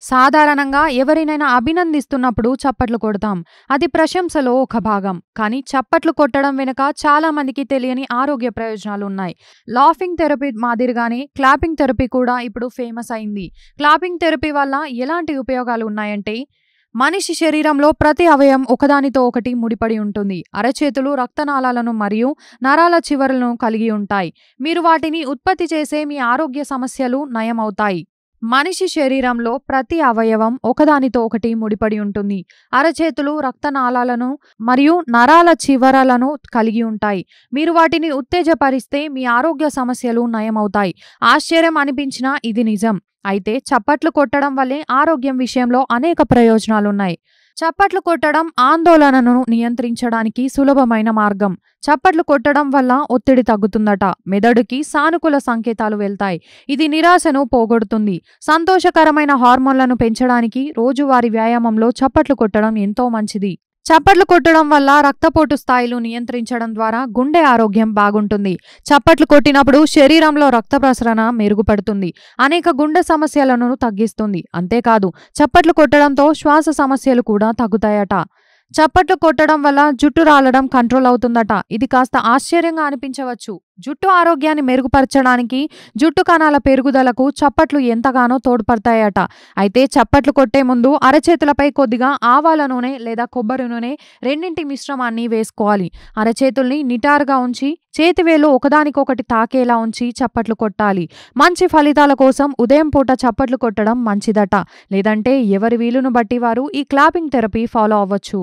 సాధారణంగా ఎవరినైనా అభినందిస్తున్నప్పుడు చప్పట్లు కొడతాం. అది ప్రశంసలో ఒక భాగం. కానీ చప్పట్లు కొట్టడం వెనుక చాలా మందికి తెలియని ఆరోగ్య ప్రయోజనాలున్నాయి. లాఫింగ్ థెరపీ మాదిరిగానే క్లాపింగ్ థెరపీ కూడా ఇప్పుడు ఫేమస్ అయింది. క్లాపింగ్ థెరపీ వల్ల ఎలాంటి ఉపయోగాలు ఉన్నాయంటే, మనిషి శరీరంలో ప్రతి అవయవం ఒకదానితో ఒకటి ముడిపడి ఉంటుంది. అరచేతులు రక్తనాళాలను మరియు నరాల చివరలను కలిగి ఉంటాయి. మీరు వాటిని ఉత్పత్తి చేసే మీ ఆరోగ్య సమస్యలు నయమవుతాయి. మనిషి శరీరంలో ప్రతి అవయవం ఒకదానితో ఒకటి ముడిపడి ఉంటుంది. అరచేతులు రక్తనాళాలను మరియు నరాల చివరలను కలిగి ఉంటాయి. మీరు వాటిని ఉత్తేజపరిస్తే మీ ఆరోగ్య సమస్యలు నయమవుతాయి. ఆశ్చర్యం అనిపించినా ఇది నిజం. అయితే చప్పట్లు కొట్టడం వల్లే ఆరోగ్యం విషయంలో అనేక ప్రయోజనాలున్నాయి. చప్పట్లు కొట్టడం ఆందోళనను నియంత్రించడానికి సులభమైన మార్గం. చప్పట్లు కొట్టడం వల్ల ఒత్తిడి తగ్గుతుందట. మెదడుకి సానుకూల సంకేతాలు వెళ్తాయి. ఇది నిరాశను పోగొడుతుంది. సంతోషకరమైన హార్మోన్లను పెంచడానికి రోజువారీ వ్యాయామంలో చప్పట్లు కొట్టడం ఎంతో మంచిది. చప్పట్లు కొట్టడం వల్ల రక్తపోటు స్థాయిలు నియంత్రించడం ద్వారా గుండె ఆరోగ్యం బాగుంటుంది. చప్పట్లు కొట్టినప్పుడు శరీరంలో రక్త ప్రసరణ మెరుగుపడుతుంది. అనేక గుండె సమస్యలను తగ్గిస్తుంది. అంతేకాదు, చప్పట్లు కొట్టడంతో శ్వాస సమస్యలు కూడా తగ్గుతాయట. చప్పట్లు కొట్టడం వల్ల జుట్టు రాలడం కంట్రోల్ అవుతుందట. ఇది కాస్త ఆశ్చర్యంగా అనిపించవచ్చు. జుట్టు ఆరోగ్యాన్ని మెరుగుపరచడానికి, జుట్టు కణాల పెరుగుదలకు చప్పట్లు ఎంతగానో తోడ్పడతాయట. అయితే చప్పట్లు కొట్టే ముందు అరచేతులపై కొద్దిగా ఆవాల నూనె లేదా కొబ్బరి నూనె రెండింటి మిశ్రమాన్ని వేసుకోవాలి. అరచేతుల్ని నిటారుగా ఉంచి చేతివేలు ఒకదానికొకటి తాకేలా ఉంచి చప్పట్లు కొట్టాలి. మంచి ఫలితాల కోసం ఉదయం పూట చప్పట్లు కొట్టడం మంచిదట. లేదంటే ఎవరి వీలును బట్టి వారు ఈ క్లాపింగ్ థెరపీ ఫాలో అవ్వచ్చు.